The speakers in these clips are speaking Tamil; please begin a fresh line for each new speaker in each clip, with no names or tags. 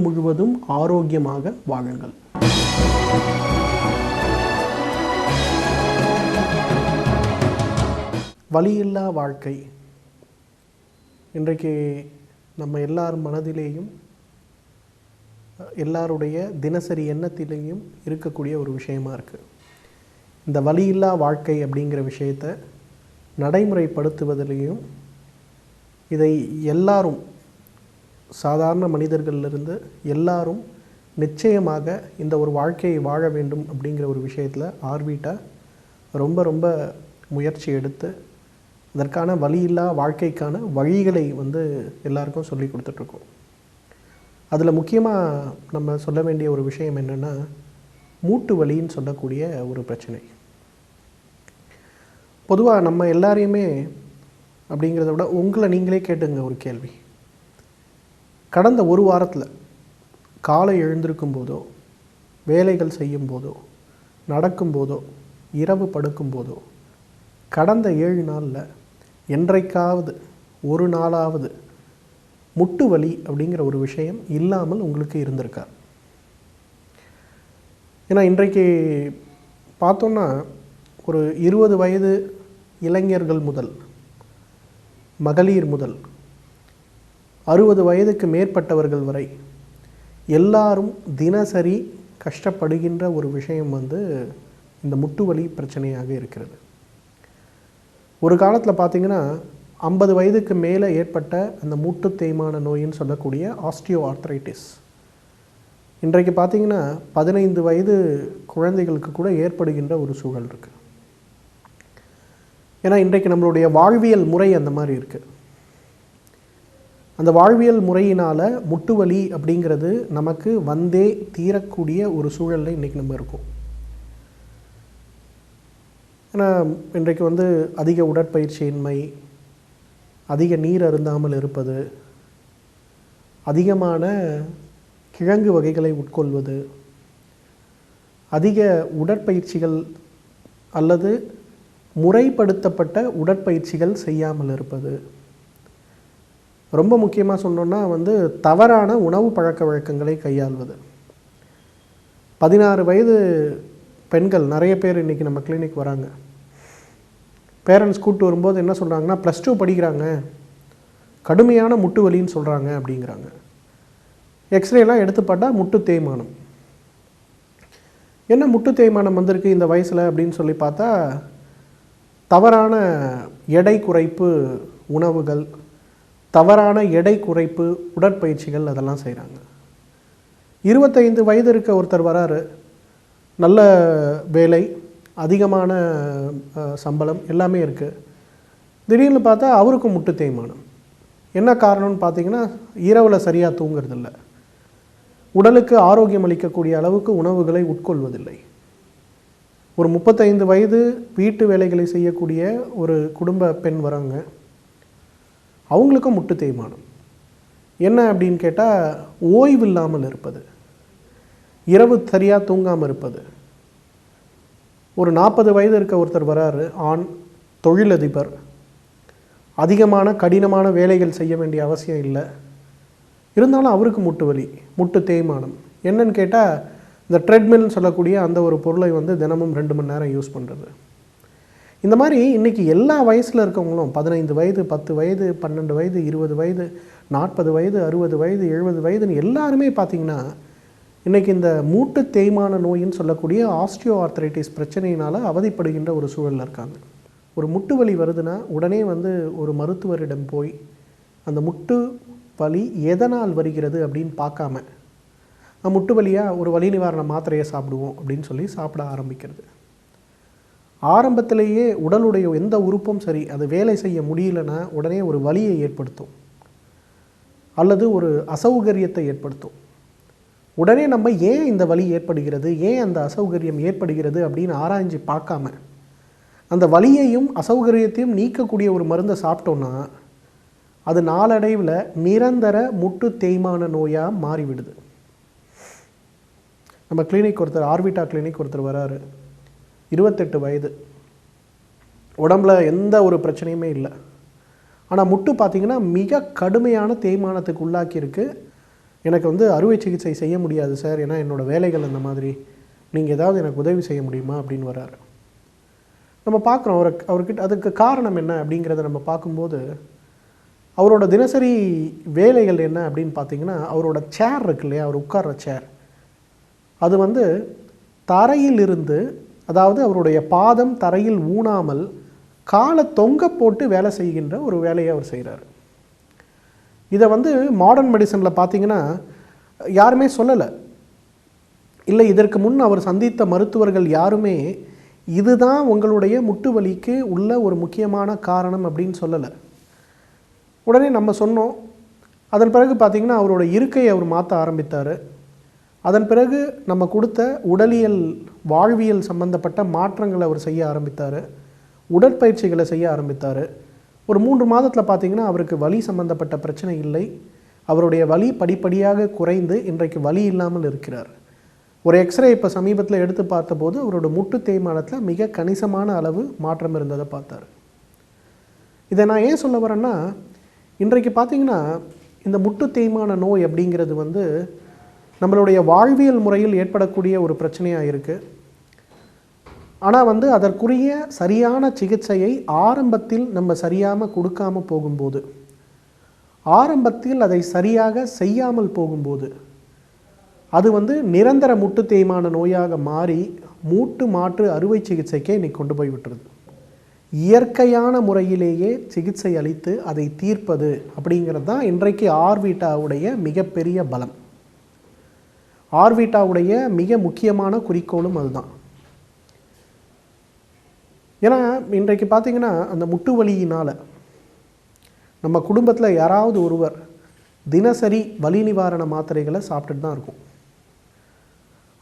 முழுவதும் ஆரோக்கியமாக வாழுங்கள். வலியில்லா வாழ்க்கை இன்றைக்கு நம்ம எல்லார் மனதிலேயும் எல்லாருடைய தினசரி எண்ணத்திலேயும் இருக்கக்கூடிய ஒரு விஷயமா இருக்குது. இந்த வலியில்லா வாழ்க்கை அப்படிங்கிற விஷயத்தை நடைமுறைப்படுத்துவதிலையும் இதை எல்லாரும் சாதாரண மனிதர்களிலிருந்து எல்லாரும் நிச்சயமாக இந்த ஒரு வாழ்க்கையை வாழ வேண்டும் அப்படிங்கிற ஒரு விஷயத்தில் ஆர்விட்டா ரொம்ப முயற்சி எடுத்து அதற்கான வலியில்லா வாழ்க்கைக்கான வழிகளை எல்லாருக்கும் சொல்லி கொடுத்துட்ருக்கோம். அதில் முக்கியமாக நம்ம சொல்ல வேண்டிய ஒரு விஷயம் என்னென்னா, மூட்டு வலின்னு சொல்லக்கூடிய ஒரு பிரச்சனை. பொதுவாக நம்ம எல்லாரையுமே அப்படிங்கிறத விட உங்களை நீங்களே கேட்டுங்க ஒரு கேள்வி. கடந்த ஒரு வாரத்தில் காலை எழுந்திருக்கும் போதோ, வேலைகள் செய்யும் போதோ, நடக்கும்போதோ, இரவு படுக்கும்போதோ, கடந்த 7 நாளில் என்றைக்காவது ஒரு நாளாவது முட்டு வலி அப்படிங்கிற ஒரு விஷயம் இல்லாமல் உங்களுக்கு இருந்திருக்கா? ஏன்னா இன்றைக்கு பார்த்தோன்னா ஒரு 20 வயது இளைஞர்கள் முதல் மகளிர் முதல் 60 வயதுக்கு மேற்பட்டவர்கள் வரை எல்லாரும் தினசரி கஷ்டப்படுகின்ற ஒரு விஷயம் இந்த முட்டு வலி பிரச்சனையாக இருக்கிறது. ஒரு காலத்தில் பார்த்திங்கன்னா 50 வயதுக்கு மேலே ஏற்பட்ட அந்த மூட்டு தேய்மான நோயின்னு சொல்லக்கூடிய ஆஸ்டியோ ஆர்த்ரைட்டிஸ் இன்றைக்கு பார்த்திங்கன்னா 15 வயது குழந்தைகளுக்கு கூட ஏற்படுகின்ற ஒரு சூழல் இருக்குது. ஏன்னா இன்றைக்கு நம்மளுடைய வாழ்வியல் முறை அந்த மாதிரி இருக்குது. அந்த வாழ்வியல் முறையினால் முட்டு வலி அப்படிங்கிறது நமக்கு வந்தே தீரக்கூடிய ஒரு சூழலில் இன்றைக்கி நம்ம இருக்கோம். ஏன்னா இன்றைக்கு அதிக உடற்பயிற்சியின்மை, அதிக நீர் அருந்தாமல் இருப்பது, அதிகமான கிழங்கு வகைகளை உட்கொள்வது, அதிக உடற்பயிற்சிகள் அல்லது முறைப்படுத்தப்பட்ட உடற்பயிற்சிகள் செய்யாமல் இருப்பது, ரொம்ப முக்கியமாக சொன்னோன்னா தவறான உணவு பழக்க வழக்கங்களை கையாள்வது. 16 வயது பெண்கள் நிறைய பேர் இன்றைக்கி நம்ம கிளினிக் வராங்க. பேரண்ட்ஸ் கூப்பிட்டு வரும்போது என்ன சொல்கிறாங்கன்னா, +2 படிக்கிறாங்க, கடுமையான முட்டு வலின்னு சொல்கிறாங்க அப்படிங்கிறாங்க. எக்ஸ்ரேலாம் எடுத்து பார்த்தா முட்டு தேய்மானம். என்ன முட்டு தேய்மானம் வந்திருக்கு இந்த வயசில் அப்படின்னு சொல்லி பார்த்தா, தவறான எடை குறைப்பு உணவுகள், தவறான எடை குறைப்பு உடற்பயிற்சிகள் அதெல்லாம் செய்கிறாங்க. 25 வயது இருக்க ஒருத்தர் வராரு, நல்ல வேலை, அதிகமான சம்பளம் எல்லாமே இருக்குது. திடீர்னு பார்த்தா அவருக்கும் முட்டு தேய்மானம். என்ன காரணம்னு பார்த்தீங்கன்னா, இரவில் சரியாக தூங்குறதில்ல, உடலுக்கு ஆரோக்கியம் அளிக்கக்கூடிய அளவுக்கு உணவுகளை உட்கொள்வதில்லை. ஒரு 35 வயது வீட்டு வேலைகளை செய்யக்கூடிய ஒரு குடும்ப பெண் வராங்க, அவங்களுக்கும் முட்டு தேய்மானம். என்ன அப்படின்னு கேட்டால், ஓய்வு இல்லாமல் இருப்பது, இரவு சரியாக தூங்காமல் இருப்பது. ஒரு 40 வயது இருக்க ஒருத்தர் வராரு, ஆண், தொழிலதிபர், அதிகமான கடினமான வேலைகள் செய்ய வேண்டிய அவசியம் இல்லை, இருந்தாலும் அவருக்கு முட்டு வலி, முட்டு தேய்மானம். என்னன்னு கேட்டால், இந்த ட்ரெட்மில்னு சொல்லக்கூடிய அந்த ஒரு பொருளை தினமும் 2 மணி நேரம் யூஸ் பண்ணுறது. இந்த மாதிரி இன்றைக்கி எல்லா வயசில் இருக்கவங்களும் 15 வயது, 10 வயது, 12 வயது, 20 வயது, 40 வயது, 60 வயது, 70 வயதுன்னு எல்லாருமே பார்த்திங்கன்னா இன்றைக்கி இந்த மூட்டு தேய்மான நோயின்னு சொல்லக்கூடிய ஆஸ்டியோ ஆர்த்ரைட்டிஸ் பிரச்சனையினால் அவதிப்படுகின்ற ஒரு சூழலில் இருக்காங்க. ஒரு முட்டு வலி வருதுன்னா உடனே ஒரு மருத்துவரிடம் போய் அந்த முட்டு வலி எதனால் வருகிறது அப்படின்னு பார்க்காம, முட்டு வலியாக ஒரு வலி நிவாரண மாத்திரையை சாப்பிடுவோம் அப்படின்னு சொல்லி சாப்பிட ஆரம்பிக்கிறது. ஆரம்பத்திலேயே உடலுடைய எந்த உறுப்பும் சரி அது வேலை செய்ய முடியலன்னா உடனே ஒரு வலியை ஏற்படுத்தும் அல்லது ஒரு அசௌகரியத்தை ஏற்படுத்தும். உடனே நம்ம ஏன் இந்த வலி ஏற்படுகிறது, ஏன் அந்த அசௌகரியம் ஏற்படுகிறது அப்படின்னு ஆராய்ஞ்சு பார்க்காம அந்த வலியையும் அசௌகரியத்தையும் நீக்கக்கூடிய ஒரு மருந்தை சாப்பிட்டோன்னா அது நாளடைவில் நிரந்தர முட்டு தேய்மான நோயாக மாறிவிடுது. நம்ம கிளினிக் ஒருத்தர், ஆர்விட்டா கிளினிக் ஒருத்தர் வராரு, 28 வயது, உடம்புல எந்த ஒரு பிரச்சனையுமே இல்லை, ஆனால் முட்டு பார்த்திங்கன்னா மிக கடுமையான தேய்மானத்துக்கு உள்ளாக்கியிருக்கு. எனக்கு வந்து அறுவை சிகிச்சை செய்ய முடியாது சார், ஏன்னா என்னோடய வேலைகள் அந்த மாதிரி, நீங்கள் ஏதாவது எனக்கு உதவி செய்ய முடியுமா அப்படின்னு வராரு. நம்ம பார்க்குறோம் அவர்கிட்ட அதுக்கு காரணம் என்ன அப்படிங்கிறத நம்ம பார்க்கும்போது, அவரோட தினசரி வேலைகள் என்ன அப்படின்னு பார்த்தீங்கன்னா, அவரோட சேர் இருக்கு இல்லையா, அவர் உட்கார்ற சேர், அது வந்து தரையில் இருந்து, அதாவது அவருடைய பாதம் தரையில் ஊனாமல் காலை தொங்க போட்டு வேலை செய்கின்ற ஒரு வேலையை அவர் செய்கிறார். இதை வந்து மாடர்ன் மெடிசனில் பார்த்தீங்கன்னா யாருமே சொல்லலை. இல்லை, இதற்கு முன் அவர் சந்தித்த மருத்துவர்கள் யாருமே இதுதான் உங்களுடைய முட்டு வலிக்கு உள்ள ஒரு முக்கியமான காரணம் அப்படின்னு சொல்லலை. உடனே நம்ம சொன்னோம். அதன் பிறகு பார்த்திங்கன்னா அவரோட இருக்கையை அவர் மாற்ற ஆரம்பித்தார். அதன் பிறகு நம்ம கொடுத்த உடலியல் வாழ்வியல் சம்பந்தப்பட்ட மாற்றங்களை அவர் செய்ய ஆரம்பித்தார். உடற்பயிற்சிகளை செய்ய ஆரம்பித்தார். ஒரு 3 மாதத்தில் பார்த்திங்கன்னா அவருக்கு வலி சம்பந்தப்பட்ட பிரச்சனை இல்லை. அவருடைய வலி படிப்படியாக குறைந்து இன்றைக்கு வலி இல்லாமல் இருக்கிறார். ஒரு எக்ஸ்ரே இப்போ சமீபத்தில் எடுத்து பார்த்தபோது அவரோட முட்டு தேய்மானத்தில் மிக கணிசமான அளவு மாற்றம் இருந்ததை பார்த்தார். இதை நான் ஏன் சொல்ல வரேன்னா, இன்றைக்கு பார்த்திங்கன்னா இந்த முட்டு தேய்மான நோய் அப்படிங்கிறது வந்து நம்மளுடைய வாழ்வியல் முறையில் ஏற்படக்கூடிய ஒரு பிரச்சனையாக இருக்குது. ஆனால் வந்து அதற்குரிய சரியான சிகிச்சையை ஆரம்பத்தில் நம்ம சரியாமல் கொடுக்காமல் போகும்போது, ஆரம்பத்தில் அதை சரியாக செய்யாமல் போகும்போது, அது வந்து நிரந்தர முட்டு தேய்மான நோயாக மாறி மூட்டு மாற்று அறுவை சிகிச்சைக்கே இன்னைக்கு கொண்டு போய் விட்டுருது. இயற்கையான முறையிலேயே சிகிச்சை அளித்து அதை தீர்ப்பது அப்படிங்கிறது தான் இன்றைக்கு ஆர்விட்டாவுடைய மிகப்பெரிய பலம். ஆர்விட்டாவுடைய மிக முக்கியமான குறிக்கோளும் அதுதான். ஏன்னா இன்றைக்கு பார்த்திங்கன்னா அந்த முட்டு வலியினால் நம்ம குடும்பத்தில் யாராவது ஒருவர் தினசரி வலி நிவாரண மாத்திரைகளை சாப்பிட்டுட்டு தான் இருக்கும்.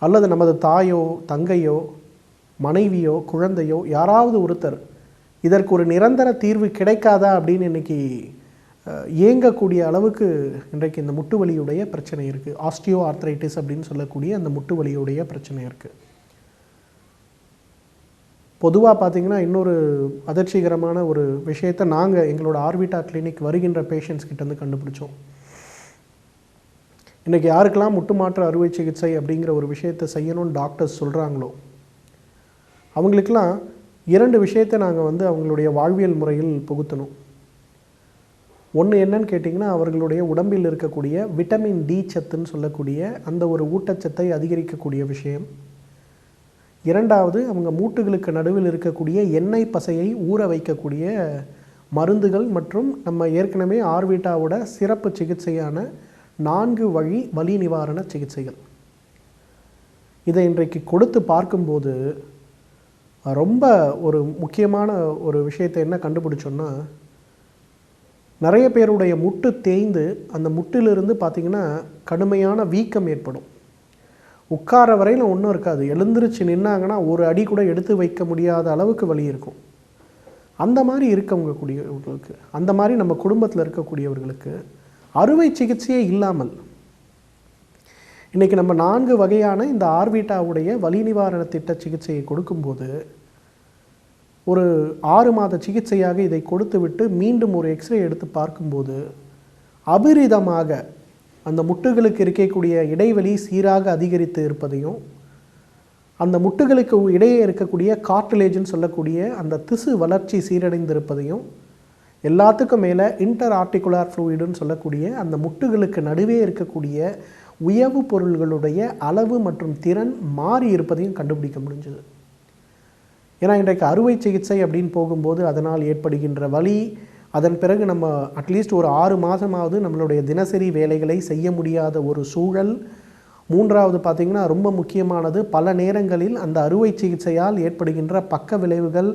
அல்லது நமது தாயோ தங்கையோ மனைவியோ குழந்தையோ யாராவது ஒருத்தர் இதற்கு ஒரு நிரந்தர தீர்வு கிடைக்காதா அப்படின்னு இன்றைக்கி இயங்கக்கூடிய அளவுக்கு இன்றைக்கு இந்த முட்டு வலியுடைய பிரச்சனை இருக்குது. ஆஸ்டியோ ஆர்த்ரைட்டிஸ் அப்படின்னு சொல்லக்கூடிய அந்த முட்டு வலியுடைய பிரச்சனை இருக்குது. பொதுவாக பார்த்திங்கன்னா இன்னொரு அதிர்ச்சிகரமான ஒரு விஷயத்தை நாங்கள் எங்களோட ஆர்விட்டா கிளினிக் வருகின்ற பேஷண்ட்ஸ் கிட்டேருந்து கண்டுபிடிச்சோம். இன்றைக்கி யாருக்கெல்லாம் முட்டு மாற்று அறுவை சிகிச்சை அப்படிங்கிற ஒரு விஷயத்தை செய்யணும்னு டாக்டர்ஸ் சொல்கிறாங்களோ அவங்களுக்கெல்லாம் 2 விஷயத்தை நாங்கள் வந்து அவங்களுடைய வாழ்வியல் முறையில் புகுத்தணும். ஒன்று என்னன்னு கேட்டிங்கன்னா, அவர்களுடைய உடம்பில் இருக்கக்கூடிய விட்டமின் டி சத்துன்னு சொல்லக்கூடிய அந்த ஒரு ஊட்டச்சத்தை அதிகரிக்கக்கூடிய விஷயம். 2வது, அவங்க மூட்டுகளுக்கு நடுவில் இருக்கக்கூடிய எண்ணெய் பசையை ஊற வைக்கக்கூடிய மருந்துகள் மற்றும் நம்ம ஏற்கனவே ஆர்விட்டாவோட சிறப்பு சிகிச்சையான 4 வழி வலி நிவாரண சிகிச்சைகள். இதை இன்றைக்கு கொடுத்து பார்க்கும்போது ரொம்ப ஒரு முக்கியமான ஒரு விஷயத்தை என்ன கண்டுபிடிச்சோன்னா, நிறைய பேருடைய முட்டு தேய்ந்து அந்த முட்டிலிருந்து பார்த்திங்கன்னா கடுமையான வீக்கம் ஏற்படும். உட்கார வரையில் ஒன்றும் இருக்காது, எழுந்திருச்சு நின்னாங்கன்னா ஒரு அடி கூட எடுத்து வைக்க முடியாத அளவுக்கு வலி இருக்கும். அந்த மாதிரி இருக்கவங்களுக்கு, அந்த மாதிரி நம்ம குடும்பத்தில் இருக்கக்கூடியவர்களுக்கு அறுவை சிகிச்சையே இல்லாமல் இன்றைக்கி நம்ம 4 வகையான இந்த ஆர்விட்டாவுடைய வலி நிவாரண திட்ட சிகிச்சையை கொடுக்கும்போது ஒரு 6 மாத சிகிச்சையாக இதை கொடுத்து விட்டு மீண்டும் ஒரு எக்ஸ்ரே எடுத்து பார்க்கும்போது அபரிதமாக அந்த முட்டுகளுக்கு இருக்கக்கூடிய இடைவெளி சீராக அதிகரித்து இருப்பதையும், அந்த முட்டுகளுக்கு இடையே இருக்கக்கூடிய கார்டிலேஜ்னு சொல்லக்கூடிய அந்த திசு வளர்ச்சி சீரடைந்திருப்பதையும், எல்லாத்துக்கும் மேலே இன்டர் ஆர்டிகுலார் ஃப்ளூயிடுன்னு சொல்லக்கூடிய அந்த முட்டுகளுக்கு நடுவே இருக்கக்கூடிய உயவு பொருள்களுடைய அளவு மற்றும் திறன் மாறி இருப்பதையும் கண்டுபிடிக்க முடிஞ்சது. ஏன்னா இன்றைக்கு அறுவை சிகிச்சை அப்படின்னு போகும்போது அதனால் ஏற்படுகின்ற வலி, அதன் பிறகு நம்ம அட்லீஸ்ட் ஒரு 6 மாதமாவது நம்மளுடைய தினசரி வேலைகளை செய்ய முடியாத ஒரு சூழல். 3வது பார்த்திங்கன்னா ரொம்ப முக்கியமானது, பல நேரங்களில் அந்த அறுவை சிகிச்சையால் ஏற்படுகின்ற பக்க விளைவுகள்,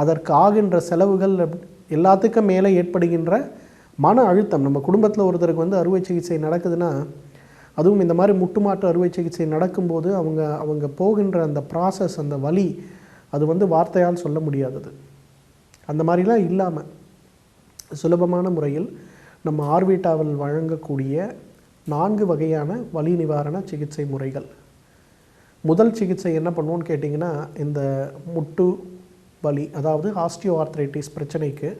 அதற்கு ஆகின்ற செலவுகள், எல்லாத்துக்கும் மேலே ஏற்படுகின்ற மன அழுத்தம். நம்ம குடும்பத்தில் ஒருத்தருக்கு வந்து அறுவை சிகிச்சை நடக்குதுன்னா, அதுவும் இந்த மாதிரி முட்டு மாற்று அறுவை சிகிச்சை நடக்கும்போது அவங்க போகின்ற அந்த ப்ராசஸ், அந்த வலி, அது வந்து வார்த்தையால் சொல்ல முடியாதது. அந்த மாதிரிலாம் இல்லாமல் சுலபமான முறையில் நம்ம ஆர்விட்டாவில் வழங்கக்கூடிய 4 வகையான வலி நிவாரண சிகிச்சை முறைகள். முதல் சிகிச்சை என்ன பண்ணுவோன்னு கேட்டிங்கன்னா, இந்த முட்டு வலி, அதாவது ஆஸ்டியோ ஆர்த்ரைட்டிஸ் பிரச்சனைக்கு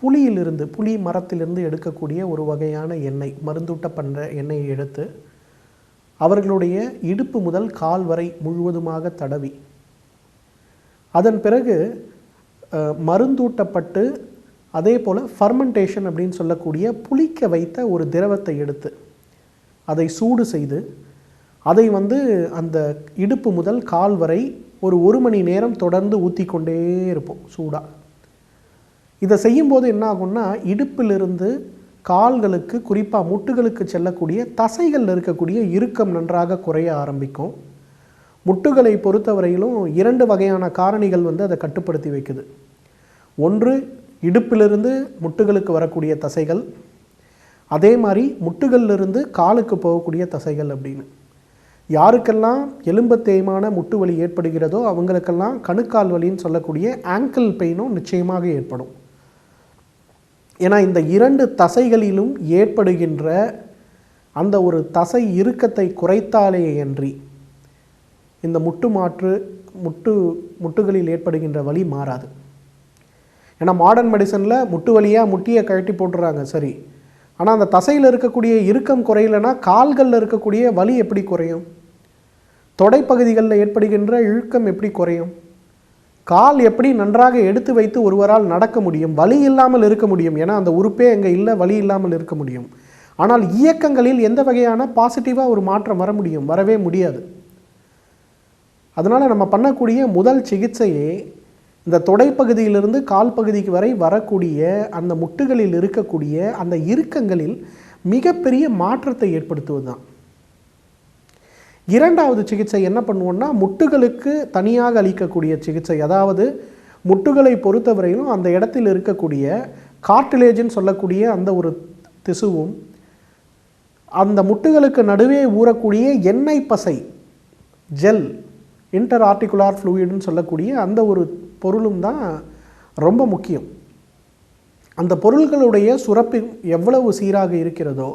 புளியிலிருந்து, புளி மரத்திலிருந்து எடுக்கக்கூடிய ஒரு வகையான எண்ணெய், மருந்தூட்டப்பட்ட எண்ணெயை எடுத்து அவர்களுடைய இடுப்பு முதல் கால் வரை முழுவதுமாக தடவி, அதன் பிறகு மருந்தூட்டப்பட்டு அதே போல் ஃபர்மெண்டேஷன் அப்படின்னு சொல்லக்கூடிய புளிக்க வைத்த ஒரு திரவத்தை எடுத்து அதை சூடு செய்து அதை அந்த இடுப்பு முதல் கால் வரை ஒரு மணி நேரம் தொடர்ந்து ஊற்றி கொண்டே இருப்போம் சூடாக. இதை செய்யும்போது என்ன ஆகும்னா, இடுப்பிலிருந்து கால்களுக்கு, குறிப்பாக முட்டுகளுக்கு செல்லக்கூடிய தசைகளில் இருக்கக்கூடிய இறுக்கம் நன்றாக குறைய ஆரம்பிக்கும். முட்டுகளை பொறுத்தவரையிலும் 2 வகையான காரணிகள் அதை கட்டுப்படுத்தி வைக்குது. ஒன்று இடுப்பிலிருந்து முட்டுகளுக்கு வரக்கூடிய தசைகள், அதே மாதிரி முட்டுகளிலிருந்து காலுக்கு போகக்கூடிய தசைகள் அப்படின்னு. யாருக்கெல்லாம் எலும்பு தேய்மான முட்டு வலி ஏற்படுகிறதோ அவங்களுக்கெல்லாம் கணுக்கால் வலின்னு சொல்லக்கூடிய ஆங்கிள் பெயினும் நிச்சயமாக ஏற்படும். ஏன்னா இந்த 2 தசைகளிலும் ஏற்படுகின்ற அந்த ஒரு தசை இறுக்கத்தை குறைத்தாலேயன்றி இந்த முட்டுகளில் ஏற்படுகின்ற வலி மாறாது. ஏன்னா மாடர்ன் மெடிசனில் முட்டு வலியாக முட்டியை கழட்டி போட்டுறாங்க, சரி. ஆனால் அந்த தசையில் இருக்கக்கூடிய இறுக்கம் குறையலைன்னா கால்களில் இருக்கக்கூடிய வலி எப்படி குறையும்? தொடைப்பகுதிகளில் ஏற்படுகின்ற இழுக்கம் எப்படி குறையும்? கால் எப்படி நன்றாக எடுத்து வைத்து ஒருவரால் நடக்க முடியும், வலி இல்லாமல் இருக்க முடியும்? ஏன்னா அந்த உறுப்பே அங்கே இல்லை, வலி இல்லாமல் இருக்க முடியும். ஆனால் இயக்கங்களில் எந்த வகையான பாசிட்டிவாக ஒரு மாற்றம் வர முடியும்? வரவே முடியாது. அதனால் நம்ம பண்ணக்கூடிய முதல் சிகிச்சையே இந்த தொடைப்பகுதியிலிருந்து கால் பகுதிக்கு வரை வரக்கூடிய அந்த முட்டுகளில் இருக்கக்கூடிய அந்த இறுக்கங்களில் மிகப்பெரிய மாற்றத்தை ஏற்படுத்துவது தான். 2வது சிகிச்சை என்ன பண்ணுவோம்னா, முட்டுகளுக்கு தனியாக அளிக்கக்கூடிய சிகிச்சை. அதாவது முட்டுகளை பொறுத்தவரையிலும் அந்த இடத்தில் இருக்கக்கூடிய கார்டிலேஜ்னு சொல்லக்கூடிய அந்த ஒரு திசுவும், அந்த முட்டுகளுக்கு நடுவே ஊறக்கூடிய எண்ணெய் பசை, ஜெல், இன்டர் ஆர்டிகுலார் ஃப்ளூயிடுன்னு சொல்லக்கூடிய அந்த ஒரு பொருளும் தான் ரொம்ப முக்கியம். அந்த பொருள்களுடைய சுரப்பு எவ்வளவு சீராக இருக்கிறதோ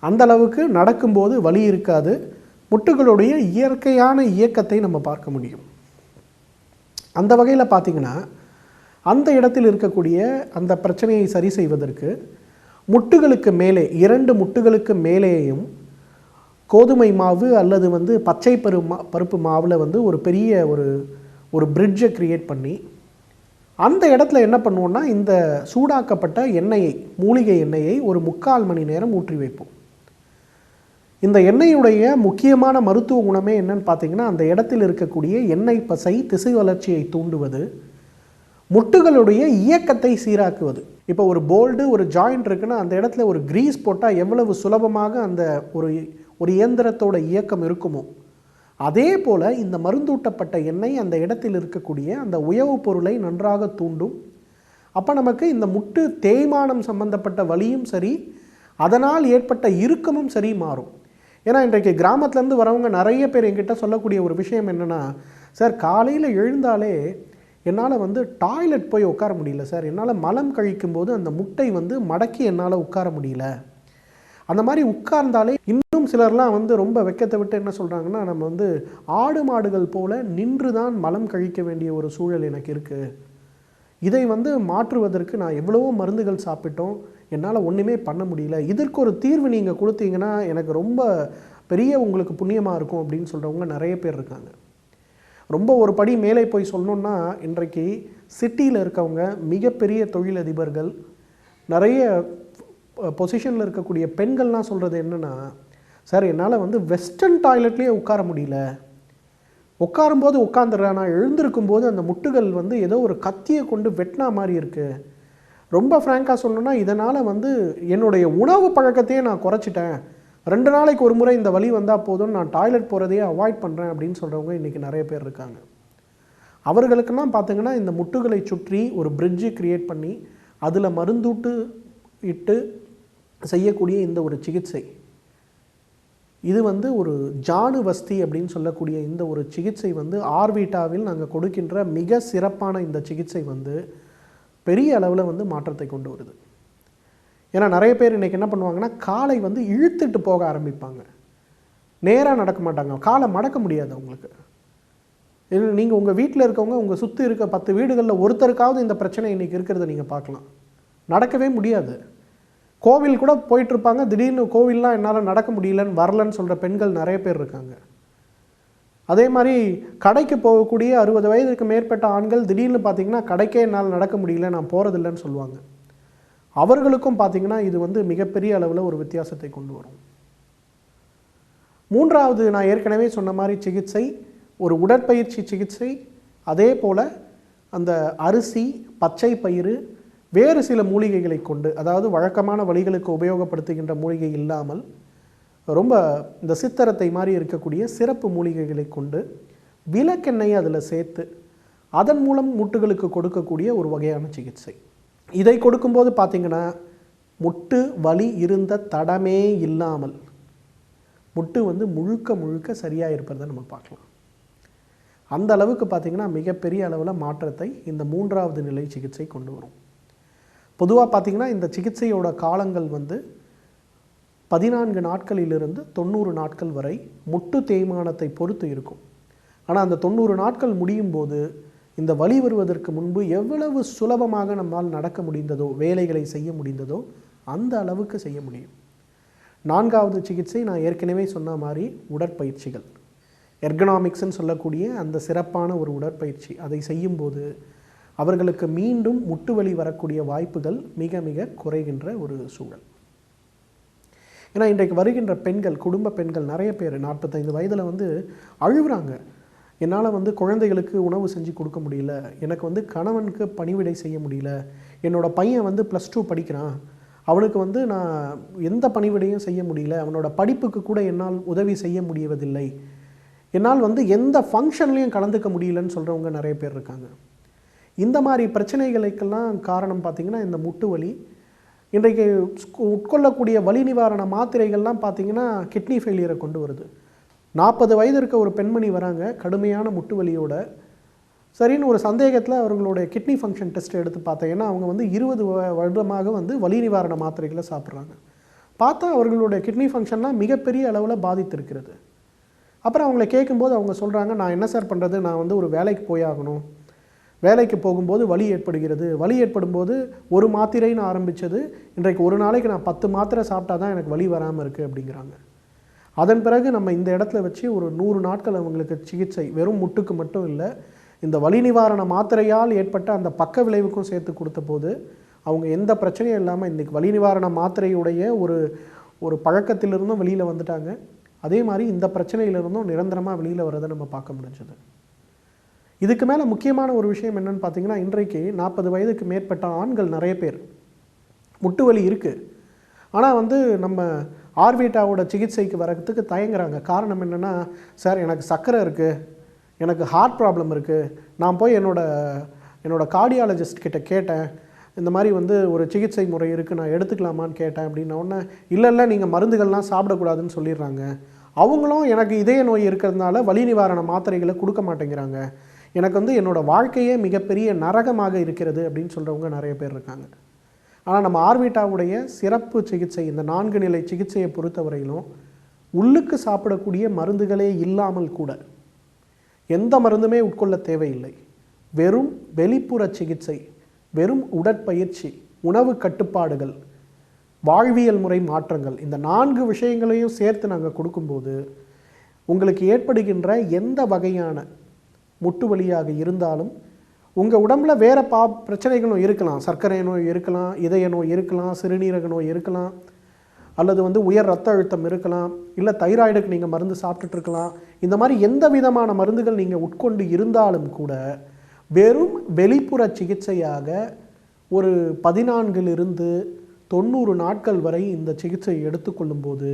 அந்த அளவுக்கு நடக்கும்போது வலி இருக்காது. முட்டுகளுடைய இயற்கையான இயக்கத்தை நம்ம பார்க்க முடியும். அந்த வகையில் பார்த்திங்கன்னா, அந்த இடத்தில் இருக்கக்கூடிய அந்த பிரச்சனையை சரி செய்வதற்கு முட்டுகளுக்கு மேலே, 2 முட்டுகளுக்கு மேலேயும் கோதுமை மாவு அல்லது பச்சை பருப்பு மாவில் ஒரு பெரிய ஒரு பிரிட்ஜை கிரியேட் பண்ணி அந்த இடத்துல என்ன பண்ணுவோம்னா, இந்த சூடாக்கப்பட்ட எண்ணெயை, மூலிகை எண்ணெயை ஒரு 3/4 மணி நேரம் ஊற்றி வைப்போம். இந்த எண்ணெயுடைய முக்கியமான மருத்துவ குணமே என்னன்னு பார்த்தீங்கன்னா, அந்த இடத்தில் இருக்கக்கூடிய எண்ணெய் பசை திசு வளர்ச்சியை தூண்டுவது, முட்டுகளுடைய இயக்கத்தை சீராக்குவது. இப்போ ஒரு போல்டு, ஒரு ஜாயிண்ட் இருக்குன்னா அந்த இடத்துல ஒரு கிரீஸ் போட்டால் எவ்வளவு சுலபமாக அந்த ஒரு இயந்திரத்தோட இயக்கம் இருக்குமோ, அதே போல் இந்த மருந்தூட்டப்பட்ட எண்ணெய் அந்த இடத்தில் இருக்கக்கூடிய அந்த உயவுப் பொருளை நன்றாக தூண்டும். அப்போ நமக்கு இந்த முட்டு தேய்மானம் சம்பந்தப்பட்ட வலியும் சரி, அதனால் ஏற்பட்ட இறுக்கமும் சரி மாறும். ஏன்னா இன்றைக்கு கிராமத்துலேருந்து வரவங்க நிறைய பேர் என்கிட்ட சொல்லக்கூடிய ஒரு விஷயம் என்னென்னா, சார் காலையில் எழுந்தாலே என்னால் டாய்லெட் போய் உட்கார முடியல சார், என்னால் மலம் கழிக்கும்போது அந்த முட்டை மடக்கி என்னால் உட்கார முடியல. அந்த மாதிரி உட்கார்ந்தாலே, இன்னும் சிலர்லாம் ரொம்ப வெக்கத்தை விட்டு என்ன சொல்கிறாங்கன்னா, நம்ம ஆடு மாடுகள் போல் நின்று தான் மலம் கழிக்க வேண்டிய ஒரு சூழல் எனக்கு இருக்குது, இதை மாற்றுவதற்கு நான் எவ்வளவோ மருந்துகள் சாப்பிட்டோம், என்னால் ஒன்றுமே பண்ண முடியல, இதற்கு ஒரு தீர்வு நீங்கள் கொடுத்தீங்கன்னா எனக்கு ரொம்ப பெரிய உங்களுக்கு புண்ணியமாக இருக்கும் அப்படின்னு சொல்கிறவங்க நிறைய பேர் இருக்காங்க. ரொம்ப ஒரு படி மேலே போய் சொல்லணுன்னா, இன்றைக்கு சிட்டியில் இருக்கவங்க, மிகப்பெரிய தொழிலதிபர்கள், நிறைய பொசிஷனில் இருக்கக்கூடிய பெண்கள்லாம் சொல்கிறது என்னென்னா, சார் என்னால் வெஸ்டர்ன் டாய்லெட்லேயே உட்கார முடியல, உட்காரும்போது உட்காந்துடுறேன், நான் எழுந்திருக்கும்போது அந்த முட்டுகள் ஏதோ ஒரு கத்தியை கொண்டு வெட்டினா மாதிரி இருக்குது. ரொம்ப ஃப்ராங்காக சொல்லணுன்னா, இதனால் என்னுடைய உணவு பழக்கத்தையே நான் குறைச்சிட்டேன், 2 நாளைக்கு ஒரு முறை இந்த வலி வந்தால் போதும், நான் டாய்லெட் போகிறதையே அவாய்ட் பண்ணுறேன் அப்படின்னு சொல்கிறவங்க இன்றைக்கி நிறைய பேர் இருக்காங்க. அவர்களுக்கெல்லாம் பார்த்திங்கன்னா, இந்த முட்டுகளை சுற்றி ஒரு பிரிட்ஜு க்ரியேட் பண்ணி அதில் மருந்தூட்டு இட்டு செய்யக்கூடிய இந்த ஒரு சிகிச்சை, இது ஒரு ஜானுவஸ்தி அப்படின்னு சொல்லக்கூடிய இந்த ஒரு சிகிச்சை ஆர்விட்டாவில் நாங்கள் கொடுக்கின்ற மிக சிறப்பான இந்த சிகிச்சை பெரிய அளவில் மாற்றத்தை கொண்டு வருது. ஏன்னா நிறைய பேர் இன்றைக்கி என்ன பண்ணுவாங்கன்னா, காலை இழுத்துட்டு போக ஆரம்பிப்பாங்க, நேராக நடக்க மாட்டாங்க, காலை மடக்க முடியாது அவங்களுக்கு. நீங்கள் உங்கள் வீட்டில் இருக்கவங்க, உங்கள் சுற்றி இருக்க 10 வீடுகளில் ஒருத்தருக்காவது இந்த பிரச்சனை இன்றைக்கி இருக்கிறத நீங்கள் பார்க்கலாம். நடக்கவே முடியாது. கோவில் கூட போயிட்டுருப்பாங்க, திடீர்னு கோவில்லாம் என்னால் நடக்க முடியலன்னு வரலன்னு சொல்கிற பெண்கள் நிறைய பேர் இருக்காங்க. அதே மாதிரி கடைக்கு போகக்கூடிய 60 வயதுக்கு மேற்பட்ட ஆண்கள் திடீர்னு பார்த்திங்கன்னா கடைக்கே என்னால் நடக்க முடியல, நான் போகிறதில்லைன்னு சொல்லுவாங்க. அவர்களுக்கும் பார்த்திங்கன்னா இது வந்து மிகப்பெரிய அளவில் ஒரு வித்தியாசத்தை கொண்டு வரும். மூன்றாவது, நான் ஏற்கனவே சொன்ன மாதிரி சிகிச்சை ஒரு உடற்பயிற்சி சிகிச்சை. அதே போல் அந்த அரிசி, பச்சை பயிறு, வேறு சில மூலிகைகளை கொண்டு, அதாவது வழக்கமான வழிகளுக்கு உபயோகப்படுத்துகின்ற மூலிகை இல்லாமல் ரொம்ப இந்த சித்தரத்தை மாதிரி இருக்கக்கூடிய சிறப்பு மூலிகைகளை கொண்டு விளக்கெண்ணெய் அதில் சேர்த்து அதன் மூலம் முட்டுகளுக்கு கொடுக்கக்கூடிய ஒரு வகையான சிகிச்சை. இதை கொடுக்கும்போது பார்த்திங்கன்னா முட்டு வலி இருந்த தடமே இல்லாமல் முட்டு வந்து முழுக்க முழுக்க சரியாக இருப்பதை நம்ம பார்க்கலாம். அந்த அளவுக்கு பார்த்திங்கன்னா மிகப்பெரிய அளவில் மாற்றத்தை இந்த 3வது நிலை சிகிச்சை கொண்டு வரும். பொதுவாக பார்த்திங்கன்னா இந்த சிகிச்சையோட காலங்கள் வந்து 14 நாட்களிலிருந்து 90 நாட்கள் வரை முட்டு தேய்மானத்தை பொறுத்து இருக்கும். ஆனால் அந்த 90 நாட்கள் முடியும் போது இந்த வலி வருவதற்கு முன்பு எவ்வளவு சுலபமாக நம்மால் நடக்க முடிந்ததோ, வேலைகளை செய்ய முடிந்ததோ அந்த அளவுக்கு செய்ய முடியும். 4வது சிகிச்சை நான் ஏற்கனவே சொன்ன மாதிரி உடற்பயிற்சிகள், எர்கனாமிக்ஸ்ன்னு சொல்லக்கூடிய அந்த சிறப்பான ஒரு உடற்பயிற்சி. அதை செய்யும்போது அவர்களுக்கு மீண்டும் முட்டு வலி வரக்கூடிய வாய்ப்புகள் மிக மிக குறைகின்ற ஒரு சூழல். ஏன்னா இன்றைக்கு வருகின்ற பெண்கள், குடும்ப பெண்கள் நிறைய பேர் 45 வயதில் வந்து அழுகுறாங்க. என்னால் வந்து குழந்தைகளுக்கு உணவு செஞ்சு கொடுக்க முடியல, எனக்கு வந்து கணவனுக்கு பணிவிடை செய்ய முடியல, என்னோட பையன் வந்து +2 படிக்கிறான், அவனுக்கு வந்து நான் எந்த பணிவிடையும் செய்ய முடியல, அவனோட படிப்புக்கு கூட என்னால் உதவி செய்ய முடியவதில்லை, என்னால் வந்து எந்த ஃபங்க்ஷன்லேயும் கலந்துக்க முடியலன்னு சொல்கிறவங்க நிறைய பேர் இருக்காங்க. இந்த மாதிரி பிரச்சனைகளுக்கெல்லாம் காரணம் பார்த்திங்கன்னா இந்த முட்டு வலி. இன்றைக்கு உட்கொள்ளக்கூடிய வலி நிவாரண மாத்திரைகள்லாம் பார்த்திங்கன்னா கிட்னி ஃபெயிலியரை கொண்டு வருது. 40 வயது இருக்க ஒரு பெண்மணி வராங்க கடுமையான முட்டு வலியோட. சரின்னு ஒரு சந்தேகத்தில் அவர்களுடைய கிட்னி ஃபங்க்ஷன் டெஸ்ட் எடுத்து பார்த்தீங்கன்னா அவங்க வந்து 20 வருடமாக வந்து வலி நிவாரண மாத்திரைகளை சாப்பிட்றாங்க. பார்த்தா அவர்களுடைய கிட்னி ஃபங்க்ஷன்லாம் மிகப்பெரிய அளவில் பாதித்திருக்கிறது. அப்புறம் அவங்கள கேட்கும்போது அவங்க சொல்கிறாங்க, நான் என்ன சார் பண்ணுறது, நான் வந்து ஒரு வேலைக்கு போயாகணும், வேலைக்கு போகும்போது வலி ஏற்படுகிறது, வலி ஏற்படும்போது ஒரு மாத்திரைன்னு ஆரம்பித்தது இன்றைக்கு ஒரு நாளைக்கு நான் 10 மாத்திரை சாப்பிட்டா தான் எனக்கு வலி வராமல் இருக்குது அப்படிங்கிறாங்க. அதன் பிறகு நம்ம இந்த இடத்துல வச்சு ஒரு 100 நாட்கள் அவங்களுக்கு சிகிச்சை, வெறும் முட்டுக்கு மட்டும் இல்லை, இந்த வலி நிவாரண மாத்திரையால் ஏற்பட்ட அந்த பக்க விளைவுக்கும் சேர்த்து கொடுத்த போது அவங்க எந்த பிரச்சனையும் இல்லாமல் இன்றைக்கி வலி நிவாரண மாத்திரையுடைய ஒரு பழக்கத்திலிருந்தும் வெளியில் வந்துட்டாங்க. அதே மாதிரி இந்த பிரச்சனையிலிருந்தும் நிரந்தரமாக வெளியில் வரதை நம்ம பார்க்க முடிஞ்சது. இதுக்கு மேலே முக்கியமான ஒரு விஷயம் என்னென்னு பார்த்தீங்கன்னா, இன்றைக்கு 40 வயதுக்கு மேற்பட்ட ஆண்கள் நிறைய பேர் முட்டு வலி இருக்குது, ஆனால் வந்து நம்ம ஆர்விட்டாவோட சிகிச்சைக்கு வரத்துக்கு தயங்குறாங்க. காரணம் என்னென்னா, சார் எனக்கு சர்க்கரை இருக்குது, எனக்கு ஹார்ட் ப்ராப்ளம் இருக்குது, நான் போய் என்னோட கார்டியாலஜிஸ்ட் கிட்ட கேட்டேன், இந்த மாதிரி வந்து ஒரு சிகிச்சை முறை இருக்குது, நான் எடுத்துக்கலாமான்னு கேட்டேன் அப்படின்ன உடனே இல்லை நீங்கள் மருந்துகள்லாம் சாப்பிடக்கூடாதுன்னு சொல்லிடுறாங்க. அவங்களும் எனக்கு இதய நோய் இருக்கிறதுனால வலி நிவாரண மாத்திரைகளை கொடுக்க மாட்டேங்கிறாங்க, எனக்கு வந்து என்னோடய வாழ்க்கையே மிகப்பெரிய நரகமாக இருக்கிறது அப்படின்னு சொல்கிறவங்க நிறைய பேர் இருக்காங்க. ஆனால் நம்ம ஆர்விட்டாவுடைய சிறப்பு சிகிச்சை, இந்த 4 நிலை சிகிச்சையை பொறுத்தவரையிலும் உள்ளுக்கு சாப்பிடக்கூடிய மருந்துகளே இல்லாமல் கூட, எந்த மருந்துமே உட்கொள்ள தேவையில்லை, வெறும் வெளிப்புற சிகிச்சை, வெறும் உடற்பயிற்சி, உணவு கட்டுப்பாடுகள், வாழ்வியல் முறை மாற்றங்கள், இந்த 4 விஷயங்களையும் சேர்த்து நாங்கள் கொடுக்கும்போது உங்களுக்கு ஏற்படுகின்ற எந்த வகையான முட்டு வலியாக இருந்தாலும், உங்கள் உடம்பில் வேறு பிரச்சனைகளும் இருக்கலாம், சர்க்கரை நோய் இருக்கலாம், இதய நோய் இருக்கலாம், சிறுநீரக நோய் இருக்கலாம், அல்லது வந்து உயர் ரத்த அழுத்தம் இருக்கலாம், இல்லை தைராய்டுக்கு நீங்கள் மருந்து சாப்பிட்டுட்ருக்கலாம். இந்த மாதிரி எந்த விதமான மருந்துகள் நீங்கள் உட்கொண்டு இருந்தாலும் கூட வெறும் வெளிப்புற சிகிச்சையாக ஒரு 14 90 நாட்கள் வரை இந்த சிகிச்சை எடுத்துக்கொள்ளும்போது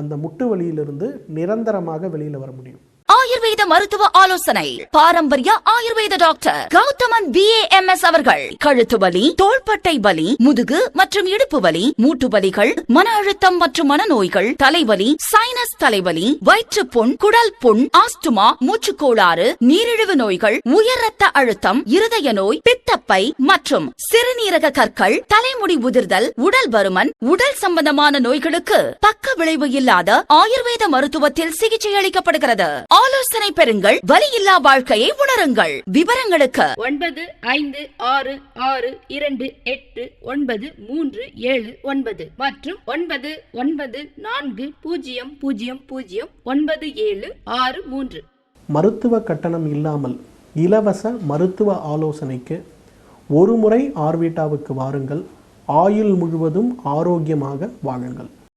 அந்த முட்டு வலியிலிருந்து நிரந்தரமாக வெளியில் வர முடியும்.
ஆயுர்வேத மருத்துவ ஆலோசனை பாரம்பரிய ஆயுர்வேத டாக்டர் கௌதமன் BAMS அவர்கள். கழுத்து வலி, தோள்பட்டை வலி, முதுகு மற்றும் இடுப்பு வலி, மூட்டு வலிகள், மன அழுத்தம் மற்றும் மனநோய்கள், தலைவலி, சைனஸ் தலைவலி, வயிற்றுப்புண், குடல் புண், ஆஸ்துமா, மூச்சுக்கோளாறு, நீரிழிவு நோய்கள், உயர் ரத்த அழுத்தம், இருதய நோய், பித்தப்பை மற்றும் சிறுநீரக கற்கள், தலைமுடி உதிர்தல், உடல் பருமன், உடல் சம்பந்தமான நோய்களுக்கு பக்க விளைவு இல்லாத ஆயுர்வேத மருத்துவத்தில் சிகிச்சை அளிக்கப்படுகிறது. ஆலோசனை ஆலோசனை பெறுங்கள். வலியில்லா வாழ்க்கையை உணருங்கள். விவரங்களுக்கு
9566289379 மற்றும் 9940009763.
மருத்துவ கட்டணம் இல்லாமல் இலவச மருத்துவ ஆலோசனைக்கு ஒரு முறை ஆர்விட்டாவுக்கு வாருங்கள். ஆயுள் முழுவதும் ஆரோக்கியமாக வாழுங்கள்.